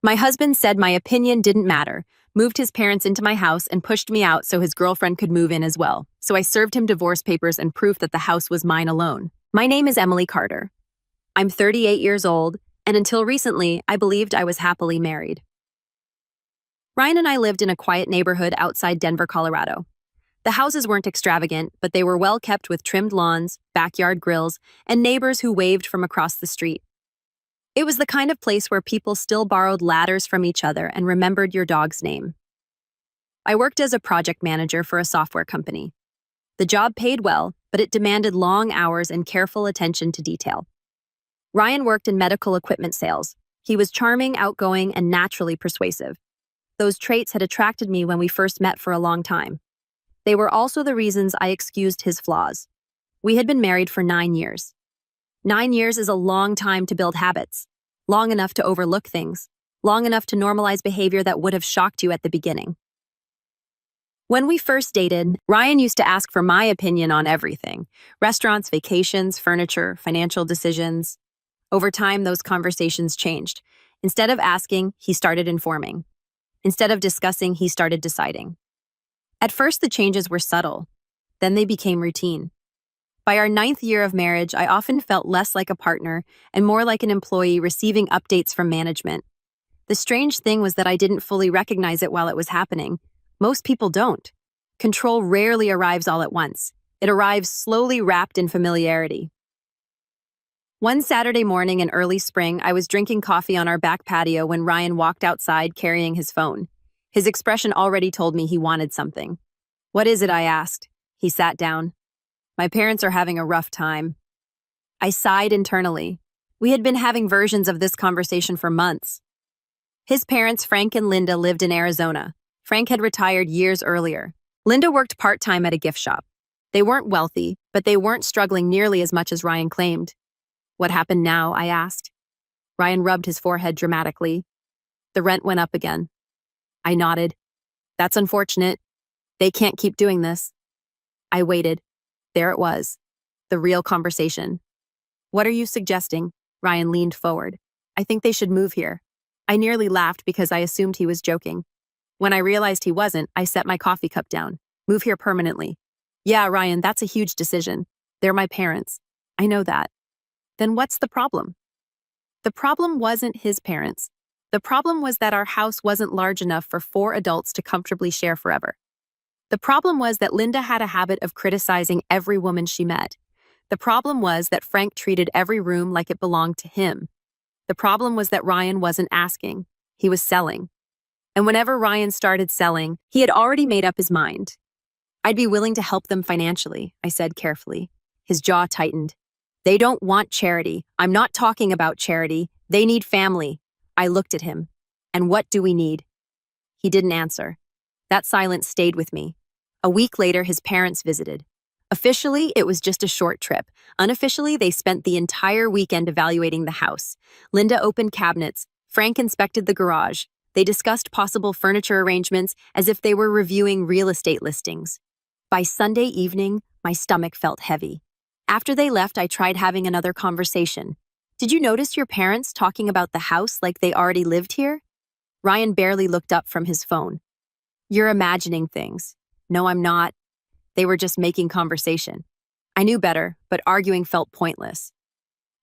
My husband said my opinion didn't matter, moved his parents into my house, and pushed me out so his girlfriend could move in as well. So I served him divorce papers and proof that the house was mine alone. My name is Emily Carter. I'm 38 years old, and until recently, I believed I was happily married. Ryan and I lived in a quiet neighborhood outside Denver, Colorado. The houses weren't extravagant, but they were well kept with trimmed lawns, backyard grills, and neighbors who waved from across the street. It was the kind of place where people still borrowed ladders from each other and remembered your dog's name. I worked as a project manager for a software company. The job paid well, but it demanded long hours and careful attention to detail. Ryan worked in medical equipment sales. He was charming, outgoing, and naturally persuasive. Those traits had attracted me when we first met for a long time. They were also the reasons I excused his flaws. We had been married for 9 years. 9 years is a long time to build habits, long enough to overlook things, long enough to normalize behavior that would have shocked you at the beginning. When we first dated, Ryan used to ask for my opinion on everything: restaurants, vacations, furniture, financial decisions. Over time, those conversations changed. Instead of asking, he started informing. Instead of discussing, he started deciding. At first, the changes were subtle. Then they became routine. By our 9th year of marriage, I often felt less like a partner and more like an employee receiving updates from management. The strange thing was that I didn't fully recognize it while it was happening. Most people don't. Control rarely arrives all at once. It arrives slowly, wrapped in familiarity. One Saturday morning in early spring, I was drinking coffee on our back patio when Ryan walked outside carrying his phone. His expression already told me he wanted something. "What is it?" I asked. He sat down. "My parents are having a rough time." I sighed internally. We had been having versions of this conversation for months. His parents, Frank and Linda, lived in Arizona. Frank had retired years earlier. Linda worked part-time at a gift shop. They weren't wealthy, but they weren't struggling nearly as much as Ryan claimed. "What happened now?" I asked. Ryan rubbed his forehead dramatically. "The rent went up again." I nodded. "That's unfortunate. They can't keep doing this." I waited. There it was. The real conversation. "What are you suggesting?" Ryan leaned forward. "I think they should move here." I nearly laughed because I assumed he was joking. When I realized he wasn't, I set my coffee cup down. "Move here permanently." "Yeah, Ryan, that's a huge decision. They're my parents." "I know that." "Then what's the problem?" The problem wasn't his parents. The problem was that our house wasn't large enough for 4 adults to comfortably share forever. The problem was that Linda had a habit of criticizing every woman she met. The problem was that Frank treated every room like it belonged to him. The problem was that Ryan wasn't asking. He was selling. And whenever Ryan started selling, he had already made up his mind. "I'd be willing to help them financially," I said carefully. His jaw tightened. "They don't want charity. I'm not talking about charity. They need family." I looked at him. "And what do we need?" He didn't answer. That silence stayed with me. A week later, his parents visited. Officially, it was just a short trip. Unofficially, they spent the entire weekend evaluating the house. Linda opened cabinets. Frank inspected the garage. They discussed possible furniture arrangements as if they were reviewing real estate listings. By Sunday evening, my stomach felt heavy. After they left, I tried having another conversation. "Did you notice your parents talking about the house like they already lived here?" Ryan barely looked up from his phone. "You're imagining things." "No, I'm not. They were just making conversation." I knew better, but arguing felt pointless.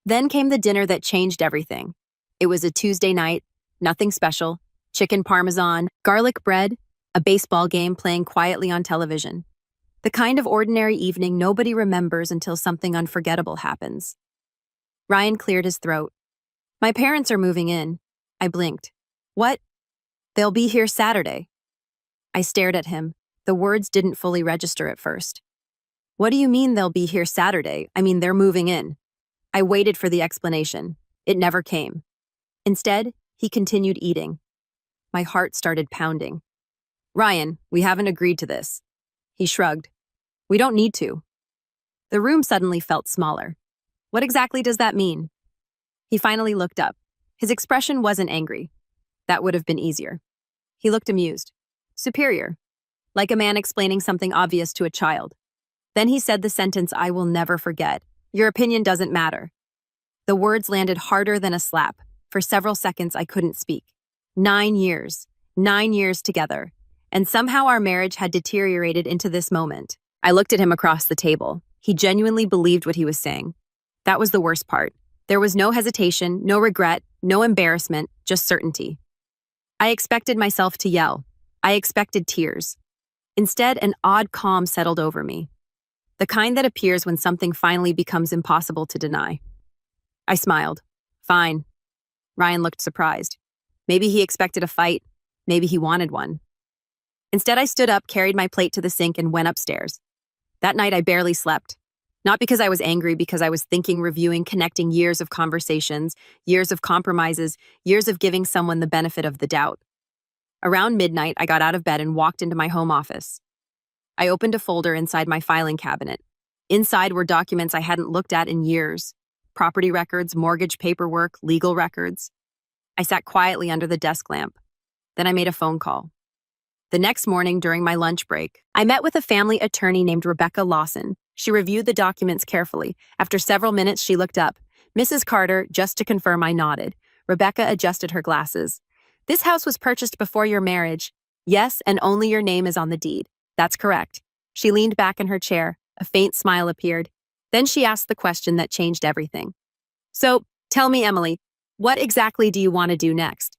Then came the dinner that changed everything. It was a Tuesday night, nothing special: chicken parmesan, garlic bread, a baseball game playing quietly on television. The kind of ordinary evening nobody remembers until something unforgettable happens. Ryan cleared his throat. "My parents are moving in." I blinked. "What?" "They'll be here Saturday." I stared at him. The words didn't fully register at first. "What do you mean they'll be here Saturday? I mean, they're moving in." I waited for the explanation. It never came. Instead, he continued eating. My heart started pounding. "Ryan, we haven't agreed to this." He shrugged. "We don't need to." The room suddenly felt smaller. "What exactly does that mean?" He finally looked up. His expression wasn't angry. That would have been easier. He looked amused. Superior. Like a man explaining something obvious to a child. Then he said the sentence I will never forget. "Your opinion doesn't matter." The words landed harder than a slap. For several seconds, I couldn't speak. 9 years. 9 years together. And somehow our marriage had deteriorated into this moment. I looked at him across the table. He genuinely believed what he was saying. That was the worst part. There was no hesitation, no regret, no embarrassment, just certainty. I expected myself to yell. I expected tears. Instead, an odd calm settled over me. The kind that appears when something finally becomes impossible to deny. I smiled. Fine. Ryan looked surprised. Maybe he expected a fight. Maybe he wanted one. Instead, I stood up, carried my plate to the sink, and went upstairs. That night, I barely slept. Not because I was angry, because I was thinking, reviewing, connecting years of conversations, years of compromises, years of giving someone the benefit of the doubt. Around midnight, I got out of bed and walked into my home office. I opened a folder inside my filing cabinet. Inside were documents I hadn't looked at in years. Property records, mortgage paperwork, legal records. I sat quietly under the desk lamp. Then I made a phone call. The next morning, during my lunch break, I met with a family attorney named Rebecca Lawson. She reviewed the documents carefully. After several minutes, she looked up. Mrs. Carter, just to confirm, I nodded. Rebecca adjusted her glasses. This house was purchased before your marriage. Yes, and only your name is on the deed. That's correct. She leaned back in her chair. A faint smile appeared. Then she asked the question that changed everything. So, tell me, Emily, what exactly do you want to do next?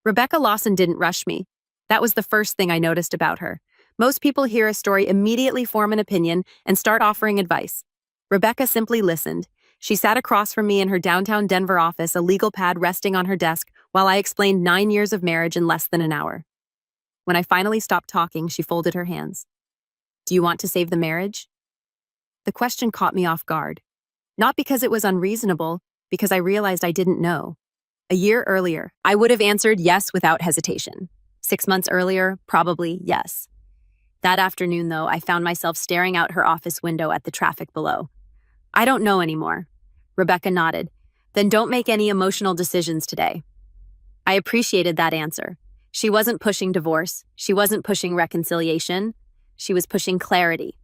Rebecca Lawson didn't rush me. That was the first thing I noticed about her. Most people hear a story, immediately form an opinion, and start offering advice. Rebecca simply listened. She sat across from me in her downtown Denver office, a legal pad resting on her desk, while I explained 9 years of marriage in less than an hour. When I finally stopped talking, she folded her hands. Do you want to save the marriage? The question caught me off guard. Not because it was unreasonable, because I realized I didn't know. A year earlier, I would have answered yes without hesitation. 6 months earlier, probably yes. That afternoon, though, I found myself staring out her office window at the traffic below. I don't know anymore. Rebecca nodded. Then don't make any emotional decisions today. I appreciated that answer. She wasn't pushing divorce. She wasn't pushing reconciliation. She was pushing clarity.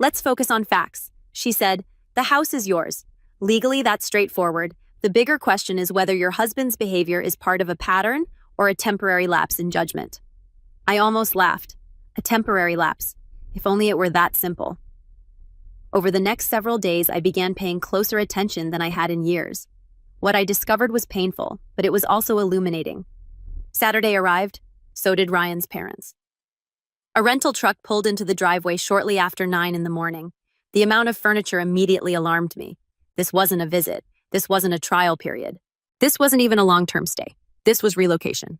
Let's focus on facts. She said, the house is yours. Legally, that's straightforward. The bigger question is whether your husband's behavior is part of a pattern or a temporary lapse in judgment. I almost laughed. A temporary lapse. If only it were that simple. Over the next several days, I began paying closer attention than I had in years. What I discovered was painful, but it was also illuminating. Saturday arrived, so did Ryan's parents. A rental truck pulled into the driveway shortly after 9 in the morning. The amount of furniture immediately alarmed me. This wasn't a visit. This wasn't a trial period. This wasn't even a long-term stay. This was relocation.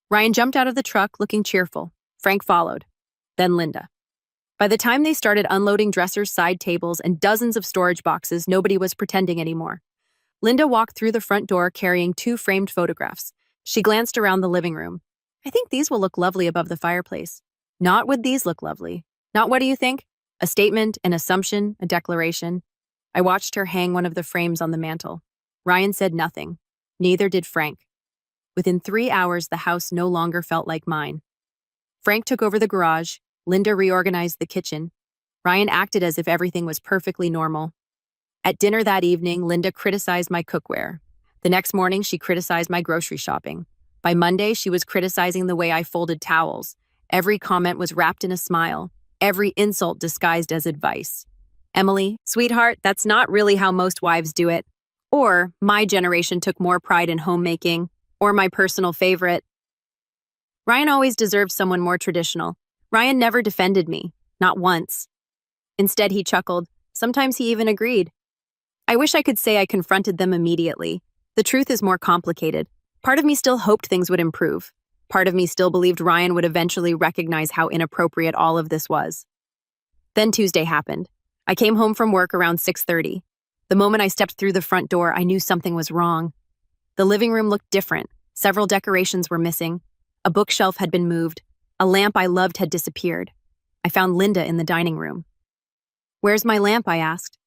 Ryan jumped out of the truck looking cheerful. Frank followed. Then Linda. By the time they started unloading dressers, side tables, and dozens of storage boxes, nobody was pretending anymore. Linda walked through the front door carrying 2 framed photographs. She glanced around the living room. I think these will look lovely above the fireplace. Not would these look lovely. Not what do you think? A statement, an assumption, a declaration. I watched her hang one of the frames on the mantel. Ryan said nothing. Neither did Frank. Within 3 hours, the house no longer felt like mine. Frank took over the garage. Linda reorganized the kitchen. Ryan acted as if everything was perfectly normal. At dinner that evening, Linda criticized my cookware. The next morning, she criticized my grocery shopping. By Monday, she was criticizing the way I folded towels. Every comment was wrapped in a smile. Every insult disguised as advice. Emily, sweetheart, that's not really how most wives do it. Or, my generation took more pride in homemaking. Or my personal favorite. Ryan always deserved someone more traditional. Ryan never defended me. Not once. Instead, he chuckled. Sometimes he even agreed. I wish I could say I confronted them immediately. The truth is more complicated. Part of me still hoped things would improve. Part of me still believed Ryan would eventually recognize how inappropriate all of this was. Then Tuesday happened. I came home from work around 6:30. The moment I stepped through the front door, I knew something was wrong. The living room looked different. Several decorations were missing. A bookshelf had been moved. A lamp I loved had disappeared. I found Linda in the dining room. Where's my lamp? I asked.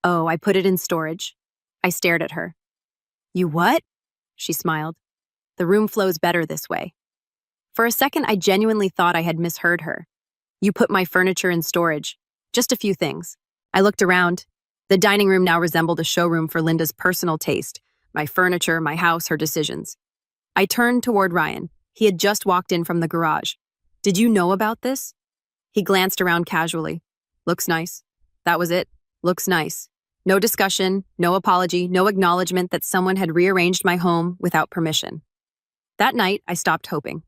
Oh, I put it in storage. I stared at her. You what? She smiled. The room flows better this way. For a second, I genuinely thought I had misheard her. You put my furniture in storage. Just a few things. I looked around. The dining room now resembled a showroom for Linda's personal taste. My furniture, my house, her decisions. I turned toward Ryan. He had just walked in from the garage. Did you know about this? He glanced around casually. Looks nice. That was it. Looks nice. No discussion, no apology, no acknowledgement that someone had rearranged my home without permission. That night, I stopped hoping.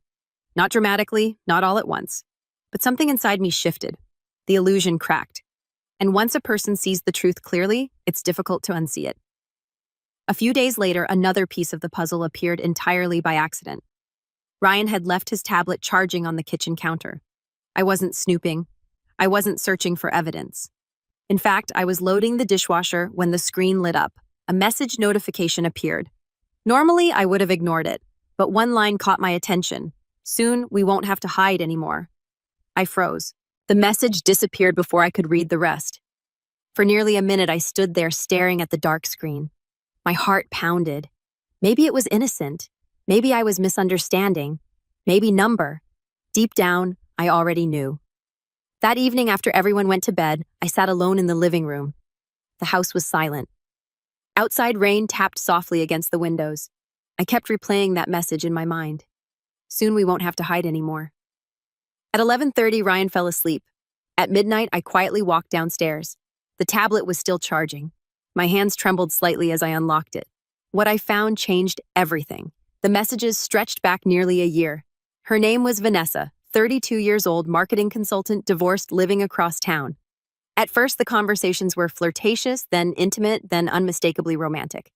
Not dramatically, not all at once. But something inside me shifted. The illusion cracked. And once a person sees the truth clearly, it's difficult to unsee it. A few days later, another piece of the puzzle appeared entirely by accident. Ryan had left his tablet charging on the kitchen counter. I wasn't snooping. I wasn't searching for evidence. In fact, I was loading the dishwasher when the screen lit up. A message notification appeared. Normally, I would have ignored it, but one line caught my attention. Soon, we won't have to hide anymore. I froze. The message disappeared before I could read the rest. For nearly a minute, I stood there staring at the dark screen. My heart pounded. Maybe it was innocent. Maybe I was misunderstanding. Maybe number. Deep down, I already knew. That evening, after everyone went to bed, I sat alone in the living room. The house was silent. Outside rain tapped softly against the windows. I kept replaying that message in my mind. Soon we won't have to hide anymore. At 11:30, Ryan fell asleep. At midnight, I quietly walked downstairs. The tablet was still charging. My hands trembled slightly as I unlocked it. What I found changed everything. The messages stretched back nearly a year. Her name was Vanessa, 32 years old, marketing consultant, divorced, living across town. At first, the conversations were flirtatious, then intimate, then unmistakably romantic.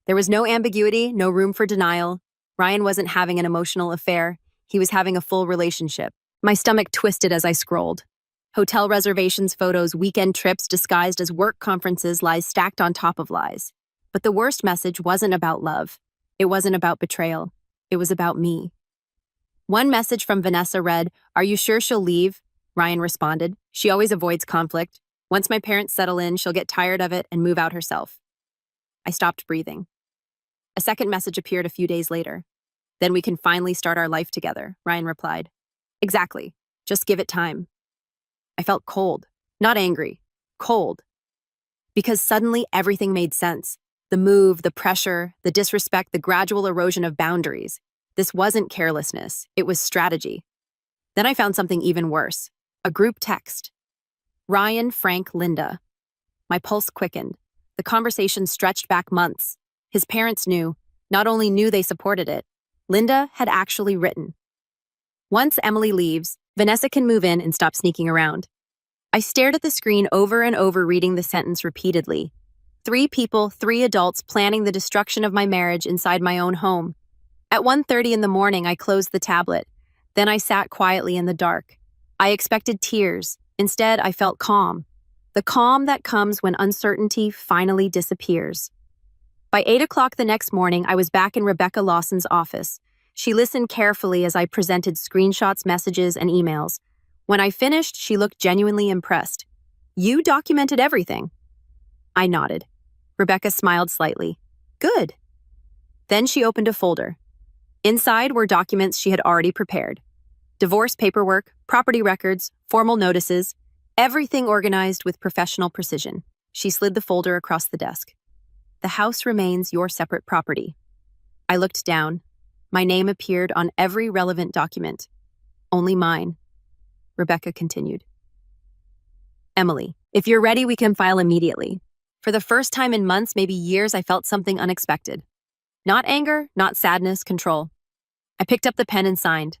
There was no ambiguity, no room for denial. Ryan wasn't having an emotional affair. He was having a full relationship. My stomach twisted as I scrolled. Hotel reservations, photos, weekend trips disguised as work conferences, lies stacked on top of lies. But the worst message wasn't about love. It wasn't about betrayal. It was about me. One message from Vanessa read, "Are you sure she'll leave?" Ryan responded, "She always avoids conflict. Once my parents settle in, she'll get tired of it and move out herself." I stopped breathing. A second message appeared a few days later. "Then we can finally start our life together," Ryan replied. "Exactly. Just give it time." I felt cold, not angry, cold. Because suddenly everything made sense. The move, the pressure, the disrespect, the gradual erosion of boundaries. This wasn't carelessness, it was strategy. Then I found something even worse. A group text. Ryan, Frank, Linda. My pulse quickened. The conversation stretched back months. His parents knew, not only knew they supported it, Linda had actually written, "Once Emily leaves, Vanessa can move in and stop sneaking around." I stared at the screen over and over, reading the sentence repeatedly. 3 people, 3 adults planning the destruction of my marriage inside my own home. At 1:30 in the morning, I closed the tablet. Then I sat quietly in the dark. I expected tears. Instead, I felt calm. The calm that comes when uncertainty finally disappears. By 8 o'clock the next morning, I was back in Rebecca Lawson's office. She listened carefully as I presented screenshots, messages, and emails. When I finished, she looked genuinely impressed. "You documented everything." I nodded. Rebecca smiled slightly. "Good." Then she opened a folder. Inside were documents she had already prepared. Divorce paperwork, property records, formal notices, everything organized with professional precision. She slid the folder across the desk. "The house remains your separate property." I looked down. My name appeared on every relevant document. Only mine. Rebecca continued. "Emily, if you're ready, we can file immediately." For the first time in months, maybe years, I felt something unexpected. Not anger, not sadness, control. I picked up the pen and signed.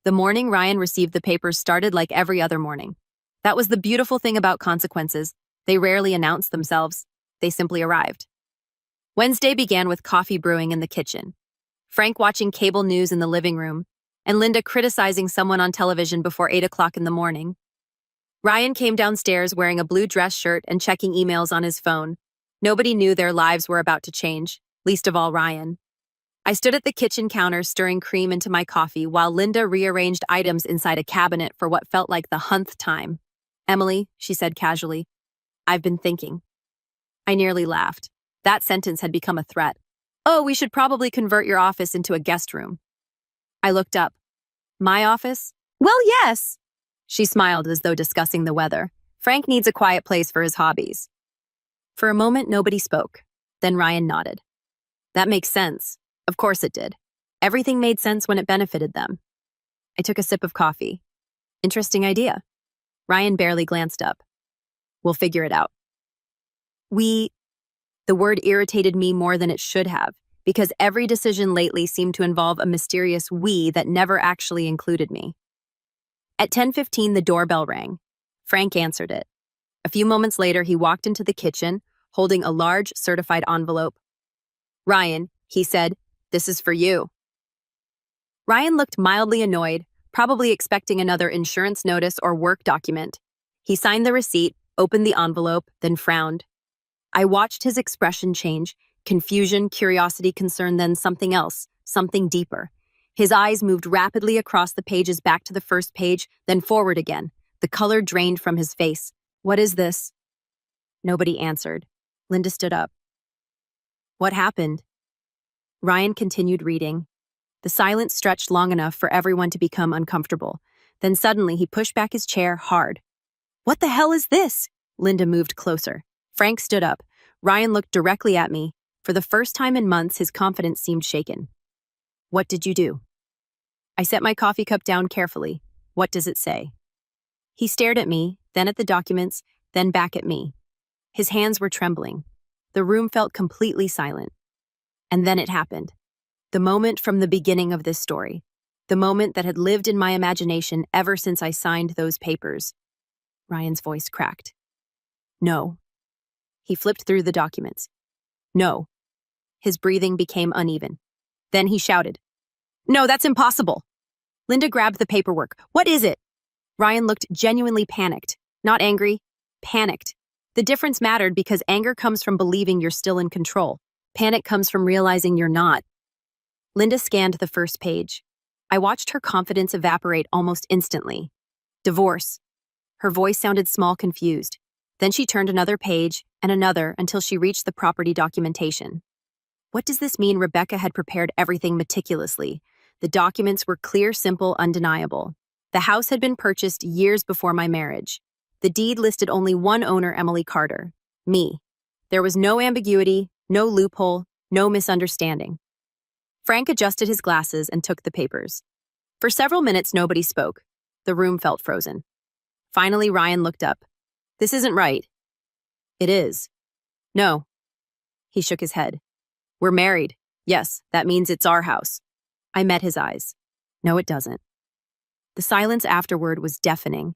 The morning Ryan received the papers started like every other morning. That was the beautiful thing about consequences. They rarely announced themselves. They simply arrived. Wednesday began with coffee brewing in the kitchen, Frank watching cable news in the living room, and Linda criticizing someone on television before 8 o'clock in the morning. Ryan came downstairs wearing a blue dress shirt and checking emails on his phone. Nobody knew their lives were about to change, least of all Ryan. I stood at the kitchen counter stirring cream into my coffee while Linda rearranged items inside a cabinet for what felt like the 100th time. "Emily," she said casually, "I've been thinking." I nearly laughed. That sentence had become a threat. "Oh, we should probably convert your office into a guest room." I looked up. "My office?" "Well, yes." She smiled as though discussing the weather. "Frank needs a quiet place for his hobbies." For a moment, nobody spoke. Then Ryan nodded. "That makes sense." Of course it did. Everything made sense when it benefited them. I took a sip of coffee. Interesting idea. Ryan barely glanced up. We'll figure it out. The word irritated me more than it should have, because every decision lately seemed to involve a mysterious we that never actually included me. At 10:15, the doorbell rang. Frank answered it. A few moments later, he walked into the kitchen, holding a large, certified envelope. "Ryan," he said, "this is for you." Ryan looked mildly annoyed, probably expecting another insurance notice or work document. He signed the receipt, opened the envelope, then frowned. I watched his expression change, confusion, curiosity, concern, then something else, something deeper. His eyes moved rapidly across the pages back to the first page, then forward again. The color drained from his face. "What is this?" Nobody answered. Linda stood up. "What happened?" Ryan continued reading. The silence stretched long enough for everyone to become uncomfortable. Then suddenly he pushed back his chair hard. "What the hell is this?" Linda moved closer. Frank stood up. Ryan looked directly at me. For the first time in months, his confidence seemed shaken. "What did you do?" I set my coffee cup down carefully. "What does it say?" He stared at me, then at the documents, then back at me. His hands were trembling. The room felt completely silent. And then it happened. The moment from the beginning of this story. The moment that had lived in my imagination ever since I signed those papers. Ryan's voice cracked. "No." He flipped through the documents. "No." His breathing became uneven. Then he shouted, "No, that's impossible." Linda grabbed the paperwork. "What is it?" Ryan looked genuinely panicked. Not angry, panicked. The difference mattered because anger comes from believing you're still in control. Panic comes from realizing you're not. Linda scanned the first page. I watched her confidence evaporate almost instantly. "Divorce." Her voice sounded small, confused. Then she turned another page and another until she reached the property documentation. What does this mean? Rebecca had prepared everything meticulously. The documents were clear, simple, undeniable. The house had been purchased years before my marriage. The deed listed only one owner, Emily Carter. Me. There was no ambiguity, no loophole, no misunderstanding. Frank adjusted his glasses and took the papers. For several minutes, nobody spoke. The room felt frozen. Finally, Ryan looked up. "This isn't right." "It is." "No." He shook his head. "We're married. Yes, that means it's our house." I met his eyes. "No, it doesn't." The silence afterward was deafening.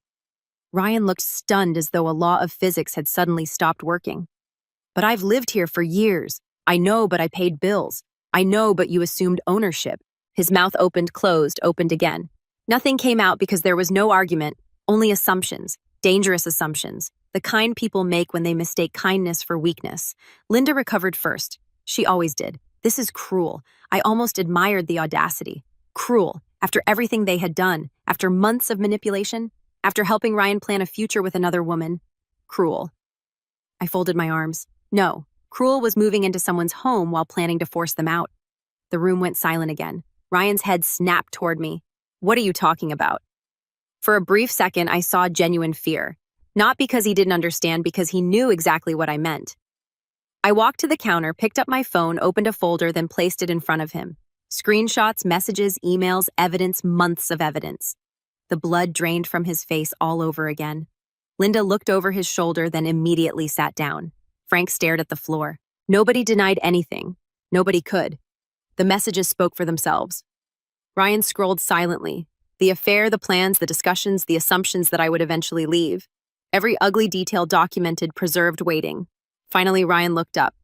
Ryan looked stunned, as though a law of physics had suddenly stopped working. "But I've lived here for years. I know, but I paid bills. I know, but you assumed ownership." His mouth opened, closed, opened again. Nothing came out because there was no argument, only assumptions, dangerous assumptions, the kind people make when they mistake kindness for weakness. Linda recovered first. She always did. "This is cruel." I almost admired the audacity. Cruel, after everything they had done, after months of manipulation, after helping Ryan plan a future with another woman. Cruel. I folded my arms. No, cruel was moving into someone's home while planning to force them out. The room went silent again. Ryan's head snapped toward me. "What are you talking about?" For a brief second, I saw genuine fear. Not because he didn't understand, because he knew exactly what I meant. I walked to the counter, picked up my phone, opened a folder, then placed it in front of him. Screenshots, messages, emails, evidence, months of evidence. The blood drained from his face all over again. Linda looked over his shoulder, then immediately sat down. Frank stared at the floor. Nobody denied anything. Nobody could. The messages spoke for themselves. Ryan scrolled silently. The affair, the plans, the discussions, the assumptions that I would eventually leave. Every ugly detail documented, preserved, waiting. Finally, Ryan looked up.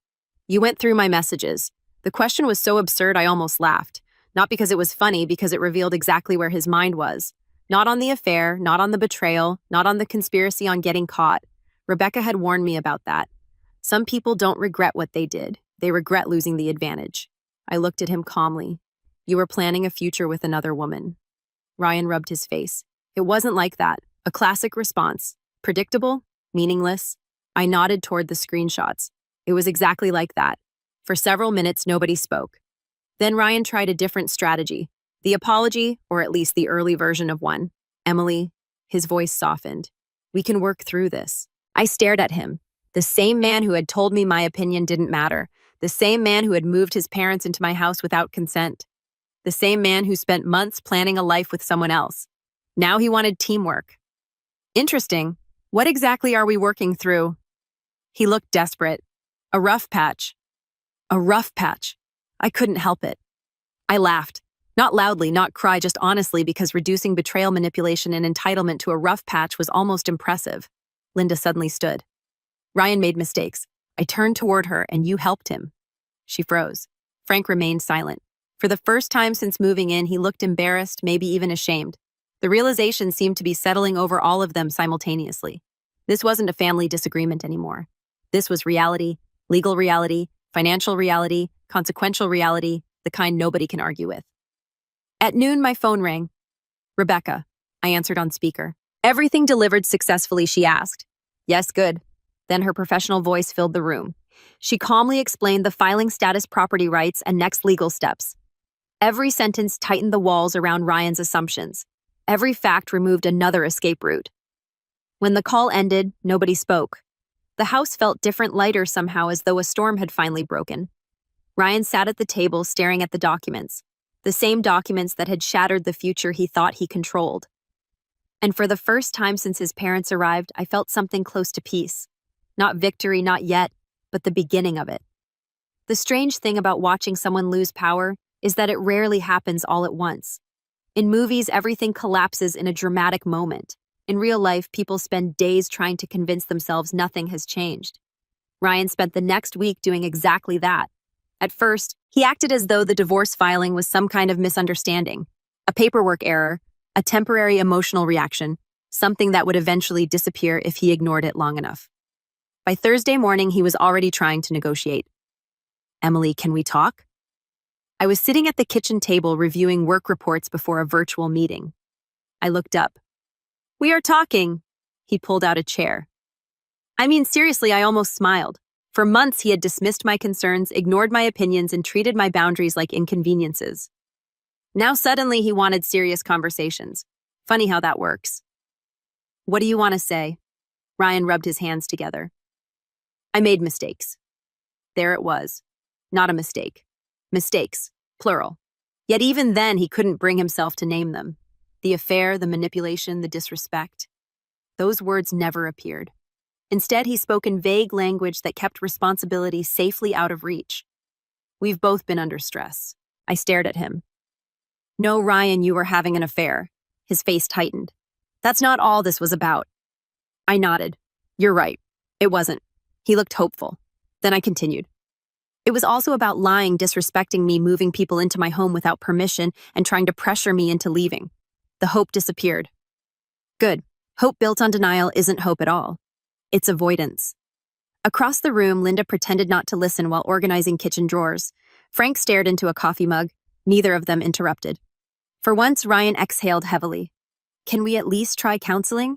"You went through my messages." The question was so absurd I almost laughed. Not because it was funny, because it revealed exactly where his mind was. Not on the affair, not on the betrayal, not on the conspiracy on getting caught. Rebecca had warned me about that. Some people don't regret what they did. They regret losing the advantage. I looked at him calmly. "You were planning a future with another woman." Ryan rubbed his face. "It wasn't like that." A classic response. Predictable, meaningless. I nodded toward the screenshots. It was exactly like that. For several minutes, nobody spoke. Then Ryan tried a different strategy. The apology, or at least the early version of one. "Emily," his voice softened. "We can work through this." I stared at him. The same man who had told me my opinion didn't matter. The same man who had moved his parents into my house without consent. The same man who spent months planning a life with someone else. Now he wanted teamwork. Interesting. What exactly are we working through? He looked desperate. A rough patch. A rough patch. I couldn't help it. I laughed. Not loudly, not cry, just honestly, because reducing betrayal, manipulation, and entitlement to a rough patch was almost impressive. Linda suddenly stood. Ryan made mistakes. I turned toward her, and you helped him. She froze. Frank remained silent. For the first time since moving in, he looked embarrassed, maybe even ashamed. The realization seemed to be settling over all of them simultaneously. This wasn't a family disagreement anymore. This was reality, legal reality, financial reality, consequential reality, the kind nobody can argue with. At noon, my phone rang. Rebecca, I answered on speaker. Everything delivered successfully, she asked. Yes, good. Then her professional voice filled the room. She calmly explained the filing status, property rights, and next legal steps. Every sentence tightened the walls around Ryan's assumptions. Every fact removed another escape route. When the call ended, nobody spoke. The house felt different, lighter somehow, as though a storm had finally broken. Ryan sat at the table staring at the documents, the same documents that had shattered the future he thought he controlled. And for the first time since his parents arrived, I felt something close to peace. Not victory, not yet, but the beginning of it. The strange thing about watching someone lose power is that it rarely happens all at once. In movies, everything collapses in a dramatic moment. In real life, people spend days trying to convince themselves nothing has changed. Ryan spent the next week doing exactly that. At first, he acted as though the divorce filing was some kind of misunderstanding, a paperwork error, a temporary emotional reaction, something that would eventually disappear if he ignored it long enough. By Thursday morning, he was already trying to negotiate. Emily, can we talk? I was sitting at the kitchen table reviewing work reports before a virtual meeting. I looked up. We are talking. He pulled out a chair. I mean, seriously, I almost smiled. For months, he had dismissed my concerns, ignored my opinions, and treated my boundaries like inconveniences. Now suddenly he wanted serious conversations. Funny how that works. What do you want to say? Ryan rubbed his hands together. I made mistakes. There it was. Not a mistake. Mistakes, plural. Yet even then, he couldn't bring himself to name them. The affair, the manipulation, the disrespect. Those words never appeared. Instead, he spoke in vague language that kept responsibility safely out of reach. We've both been under stress. I stared at him. No, Ryan, you were having an affair. His face tightened. That's not all this was about. I nodded. You're right. It wasn't. He looked hopeful. Then I continued. It was also about lying, disrespecting me, moving people into my home without permission, and trying to pressure me into leaving. The hope disappeared. Good. Hope built on denial isn't hope at all. It's avoidance. Across the room, Linda pretended not to listen while organizing kitchen drawers. Frank stared into a coffee mug. Neither of them interrupted. For once, Ryan exhaled heavily. Can we at least try counseling?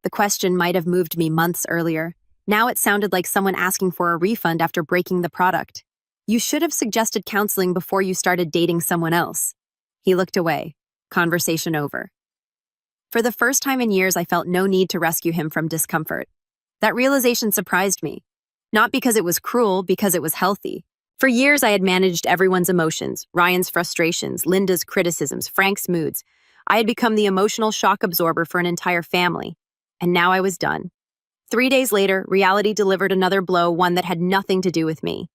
The question might have moved me months earlier. Now it sounded like someone asking for a refund after breaking the product. You should have suggested counseling before you started dating someone else. He looked away. Conversation over. For the first time in years, I felt no need to rescue him from discomfort. That realization surprised me. Not because it was cruel, because it was healthy. For years, I had managed everyone's emotions, Ryan's frustrations, Linda's criticisms, Frank's moods. I had become the emotional shock absorber for an entire family. And now I was done. 3 days later, reality delivered another blow, one that had nothing to do with me.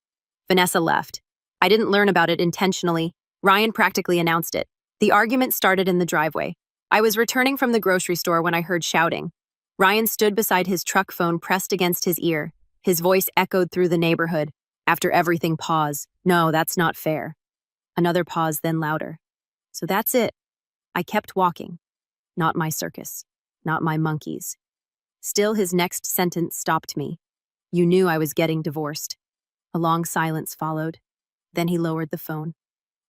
Vanessa left. I didn't learn about it intentionally. Ryan practically announced it. The argument started in the driveway. I was returning from the grocery store when I heard shouting. Ryan stood beside his truck phone pressed against his ear. His voice echoed through the neighborhood. After everything, pause. No, that's not fair. Another pause, then louder. So that's it. I kept walking. Not my circus. Not my monkeys. Still, his next sentence stopped me. You knew I was getting divorced. A long silence followed. Then he lowered the phone.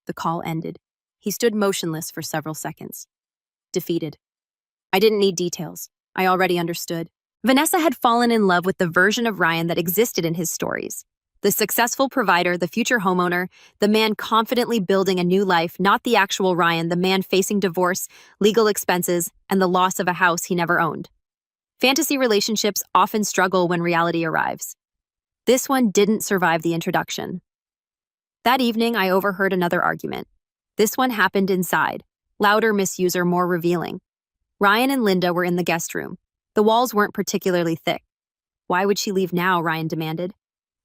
The call ended. He stood motionless for several seconds. Defeated. I didn't need details. I already understood. Vanessa had fallen in love with the version of Ryan that existed in his stories. The successful provider, the future homeowner, the man confidently building a new life, not the actual Ryan, the man facing divorce, legal expenses, and the loss of a house he never owned. Fantasy relationships often struggle when reality arrives. This one didn't survive the introduction. That evening, I overheard another argument. This one happened inside. Louder misuser, more revealing. Ryan and Linda were in the guest room. The walls weren't particularly thick. Why would she leave now? Ryan demanded.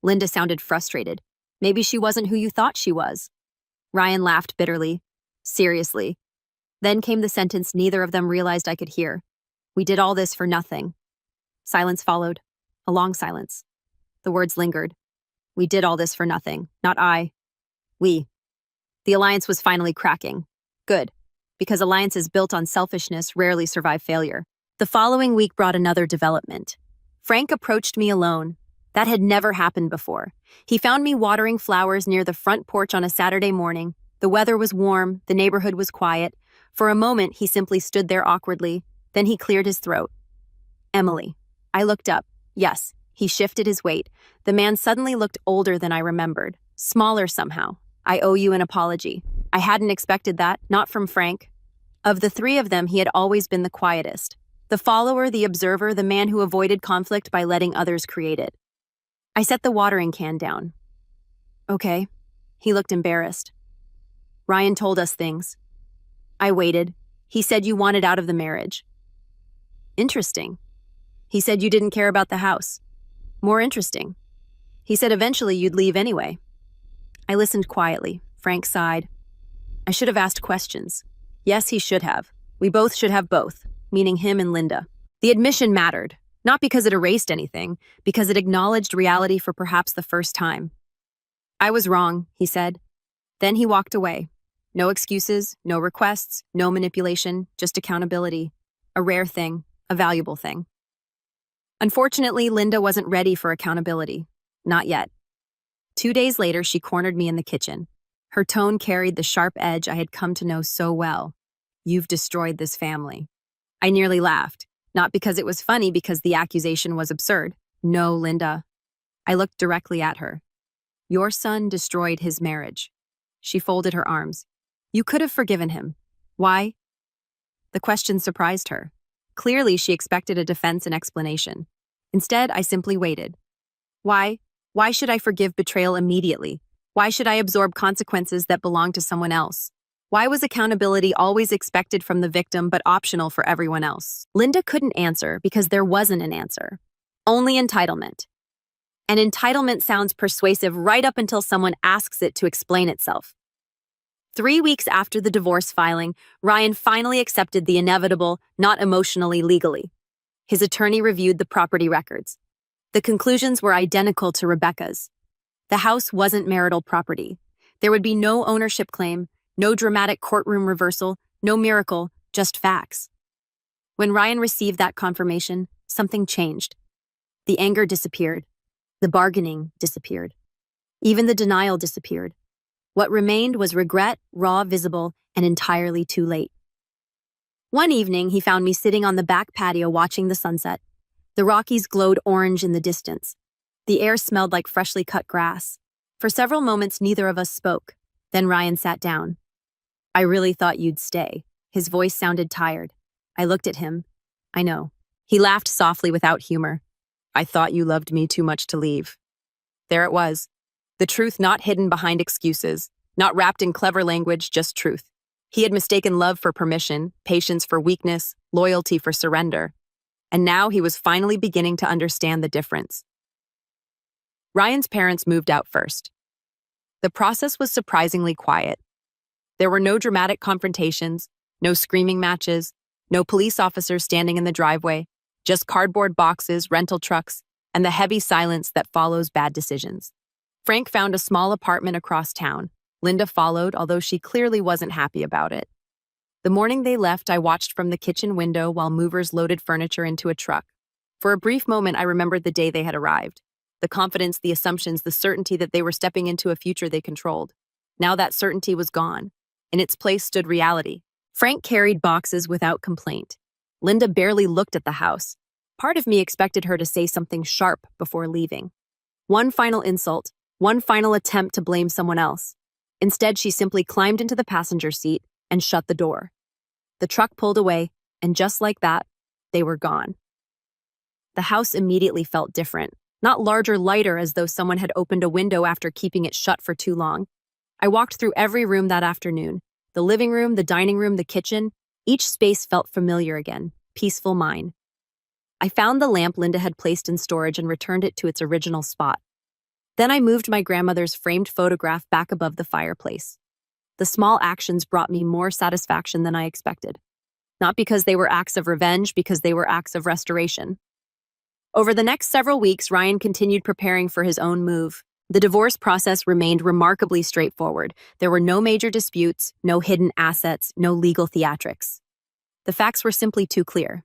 Linda sounded frustrated. Maybe she wasn't who you thought she was. Ryan laughed bitterly. Seriously. Then came the sentence neither of them realized I could hear. We did all this for nothing. Silence followed. A long silence. The words lingered. We did all this for nothing. Not I. We. The alliance was finally cracking. Good. Because alliances built on selfishness rarely survive failure. The following week brought another development. Frank approached me alone. That had never happened before. He found me watering flowers near the front porch on a Saturday morning. The weather was warm, the neighborhood was quiet. For a moment, he simply stood there awkwardly. Then he cleared his throat. Emily. I looked up. Yes, he shifted his weight. The man suddenly looked older than I remembered. Smaller somehow. I owe you an apology. I hadn't expected that, not from Frank. Of the three of them, he had always been the quietest. The follower, the observer, the man who avoided conflict by letting others create it. I set the watering can down. Okay. He looked embarrassed. Ryan told us things. I waited. He said you wanted out of the marriage. Interesting. He said you didn't care about the house. More interesting. He said eventually you'd leave anyway. I listened quietly. Frank sighed. I should have asked questions. Yes, he should have. We both should have both, meaning him and Linda. The admission mattered. Not because it erased anything, because it acknowledged reality for perhaps the first time. I was wrong, he said. Then he walked away. No excuses, no requests, no manipulation, just accountability. A rare thing, a valuable thing. Unfortunately, Linda wasn't ready for accountability. Not yet. 2 days later, she cornered me in the kitchen. Her tone carried the sharp edge I had come to know so well. You've destroyed this family. I nearly laughed. Not because it was funny, because the accusation was absurd. No, Linda. I looked directly at her. Your son destroyed his marriage. She folded her arms. You could have forgiven him. Why? The question surprised her. Clearly, she expected a defense and explanation. Instead, I simply waited. Why? Why should I forgive betrayal immediately? Why should I absorb consequences that belong to someone else? Why was accountability always expected from the victim but optional for everyone else? Linda couldn't answer because there wasn't an answer. Only entitlement. And entitlement sounds persuasive right up until someone asks it to explain itself. 3 weeks after the divorce filing, Ryan finally accepted the inevitable, not emotionally, legally. His attorney reviewed the property records. The conclusions were identical to Rebecca's. The house wasn't marital property. There would be no ownership claim, no dramatic courtroom reversal, no miracle, just facts. When Ryan received that confirmation, something changed. The anger disappeared. The bargaining disappeared. Even the denial disappeared. What remained was regret, raw, visible, and entirely too late. One evening, he found me sitting on the back patio watching the sunset. The Rockies glowed orange in the distance. The air smelled like freshly cut grass. For several moments, neither of us spoke. Then Ryan sat down. I really thought you'd stay. His voice sounded tired. I looked at him. I know. He laughed softly without humor. I thought you loved me too much to leave. There it was. The truth not hidden behind excuses, not wrapped in clever language, just truth. He had mistaken love for permission, patience for weakness, loyalty for surrender. And now he was finally beginning to understand the difference. Ryan's parents moved out first. The process was surprisingly quiet. There were no dramatic confrontations, no screaming matches, no police officers standing in the driveway, just cardboard boxes, rental trucks, and the heavy silence that follows bad decisions. Frank found a small apartment across town. Linda followed, although she clearly wasn't happy about it. The morning they left, I watched from the kitchen window while movers loaded furniture into a truck. For a brief moment, I remembered the day they had arrived. The confidence, the assumptions, the certainty that they were stepping into a future they controlled. Now that certainty was gone. In its place stood reality. Frank carried boxes without complaint. Linda barely looked at the house. Part of me expected her to say something sharp before leaving. One final insult, one final attempt to blame someone else. Instead, she simply climbed into the passenger seat and shut the door. The truck pulled away, and just like that, they were gone. The house immediately felt different, not larger, lighter, as though someone had opened a window after keeping it shut for too long. I walked through every room that afternoon. The living room, the dining room, the kitchen, each space felt familiar again, peaceful mine. I found the lamp Linda had placed in storage and returned it to its original spot. Then I moved my grandmother's framed photograph back above the fireplace. The small actions brought me more satisfaction than I expected. Not because they were acts of revenge, because they were acts of restoration. Over the next several weeks, Ryan continued preparing for his own move. The divorce process remained remarkably straightforward. There were no major disputes, no hidden assets, no legal theatrics. The facts were simply too clear.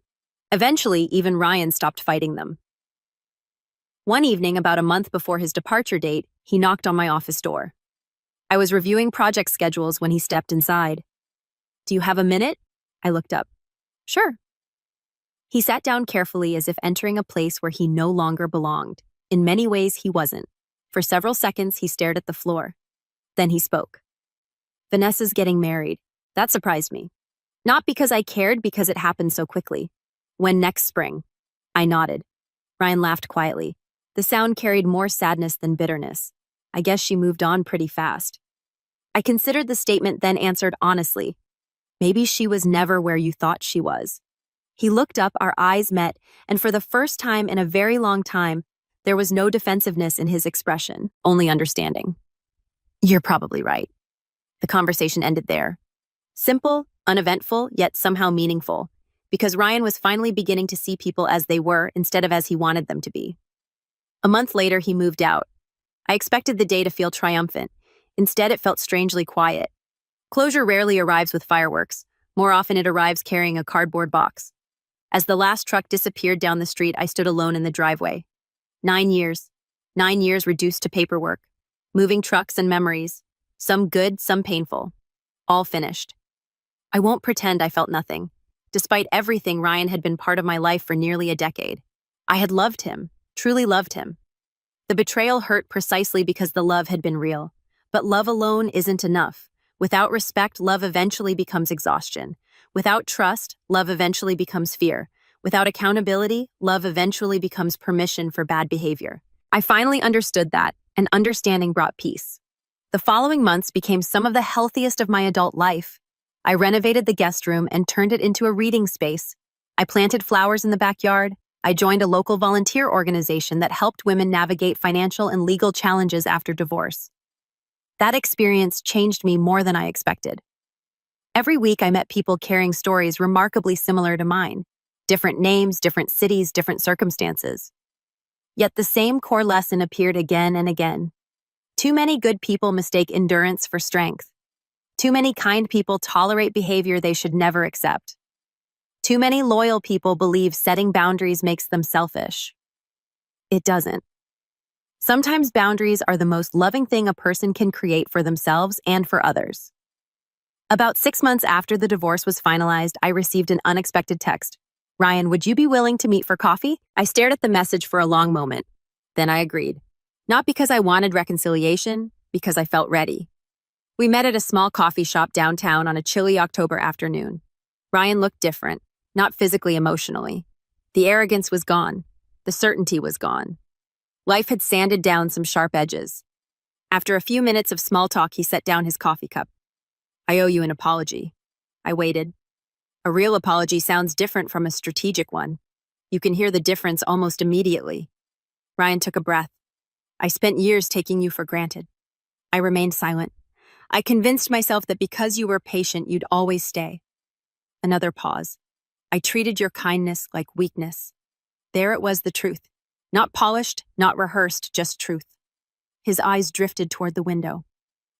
Eventually, even Ryan stopped fighting them. One evening, about a month before his departure date, he knocked on my office door. I was reviewing project schedules when he stepped inside. "Do you have a minute?" I looked up. "Sure." He sat down carefully as if entering a place where he no longer belonged. In many ways, he wasn't. For several seconds, he stared at the floor. Then he spoke. "Vanessa's getting married." That surprised me. Not because I cared, because it happened so quickly. "When next spring?" I nodded. Ryan laughed quietly. The sound carried more sadness than bitterness. "I guess she moved on pretty fast." I considered the statement, then answered honestly. "Maybe she was never where you thought she was." He looked up, our eyes met, and for the first time in a very long time, there was no defensiveness in his expression, only understanding. "You're probably right." The conversation ended there. Simple, uneventful, yet somehow meaningful, because Ryan was finally beginning to see people as they were instead of as he wanted them to be. A month later, he moved out. I expected the day to feel triumphant. Instead, it felt strangely quiet. Closure rarely arrives with fireworks. More often, it arrives carrying a cardboard box. As the last truck disappeared down the street, I stood alone in the driveway. 9 years. 9 years reduced to paperwork. Moving trucks and memories. Some good, some painful. All finished. I won't pretend I felt nothing. Despite everything, Ryan had been part of my life for nearly a decade. I had loved him, truly loved him. The betrayal hurt precisely because the love had been real. But love alone isn't enough. Without respect, love eventually becomes exhaustion. Without trust, love eventually becomes fear. Without accountability, love eventually becomes permission for bad behavior. I finally understood that, and understanding brought peace. The following months became some of the healthiest of my adult life. I renovated the guest room and turned it into a reading space. I planted flowers in the backyard. I joined a local volunteer organization that helped women navigate financial and legal challenges after divorce. That experience changed me more than I expected. Every week I met people carrying stories remarkably similar to mine. Different names, different cities, different circumstances. Yet the same core lesson appeared again and again. Too many good people mistake endurance for strength. Too many kind people tolerate behavior they should never accept. Too many loyal people believe setting boundaries makes them selfish. It doesn't. Sometimes boundaries are the most loving thing a person can create for themselves and for others. About 6 months after the divorce was finalized, I received an unexpected text. "Ryan, would you be willing to meet for coffee?" I stared at the message for a long moment. Then I agreed. Not because I wanted reconciliation, because I felt ready. We met at a small coffee shop downtown on a chilly October afternoon. Ryan looked different, not physically, emotionally. The arrogance was gone. The certainty was gone. Life had sanded down some sharp edges. After a few minutes of small talk, he set down his coffee cup. "I owe you an apology." I waited. A real apology sounds different from a strategic one. You can hear the difference almost immediately. Ryan took a breath. "I spent years taking you for granted." I remained silent. I convinced myself that because you were patient, you'd always stay. Another pause. "I treated your kindness like weakness." There it was, the truth. Not polished, not rehearsed, just truth. His eyes drifted toward the window.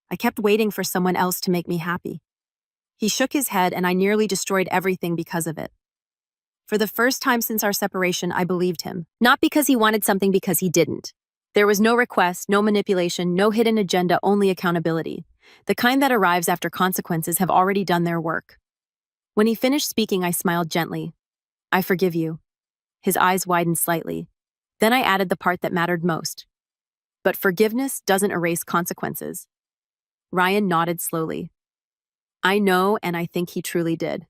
I kept waiting for someone else to make me happy. He shook his head, and I nearly destroyed everything because of it. For the first time since our separation, I believed him. Not because he wanted something, because he didn't. There was no request, no manipulation, no hidden agenda, only accountability. The kind that arrives after consequences have already done their work. When he finished speaking, I smiled gently. "I forgive you." His eyes widened slightly. Then I added the part that mattered most. "But forgiveness doesn't erase consequences." Ryan nodded slowly. "I know, and I think he truly did."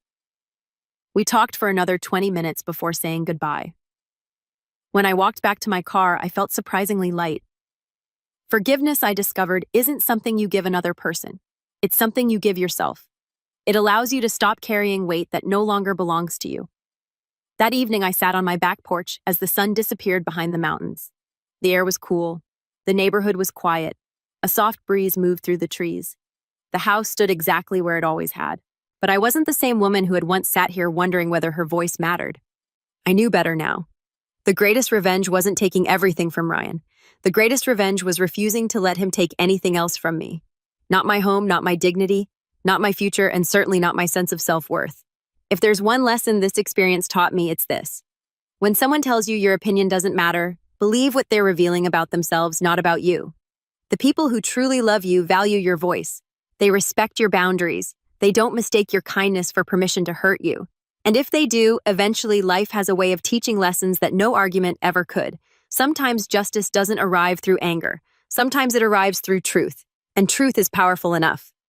We talked for another 20 minutes before saying goodbye. When I walked back to my car, I felt surprisingly light. Forgiveness, I discovered, isn't something you give another person. It's something you give yourself. It allows you to stop carrying weight that no longer belongs to you. That evening, I sat on my back porch as the sun disappeared behind the mountains. The air was cool. The neighborhood was quiet. A soft breeze moved through the trees. The house stood exactly where it always had. But I wasn't the same woman who had once sat here wondering whether her voice mattered. I knew better now. The greatest revenge wasn't taking everything from Ryan. The greatest revenge was refusing to let him take anything else from me. Not my home, not my dignity, not my future, and certainly not my sense of self-worth. If there's one lesson this experience taught me, it's this. When someone tells you your opinion doesn't matter, believe what they're revealing about themselves, not about you. The people who truly love you value your voice. They respect your boundaries. They don't mistake your kindness for permission to hurt you. And if they do, eventually life has a way of teaching lessons that no argument ever could. Sometimes justice doesn't arrive through anger. Sometimes it arrives through truth. And truth is powerful enough.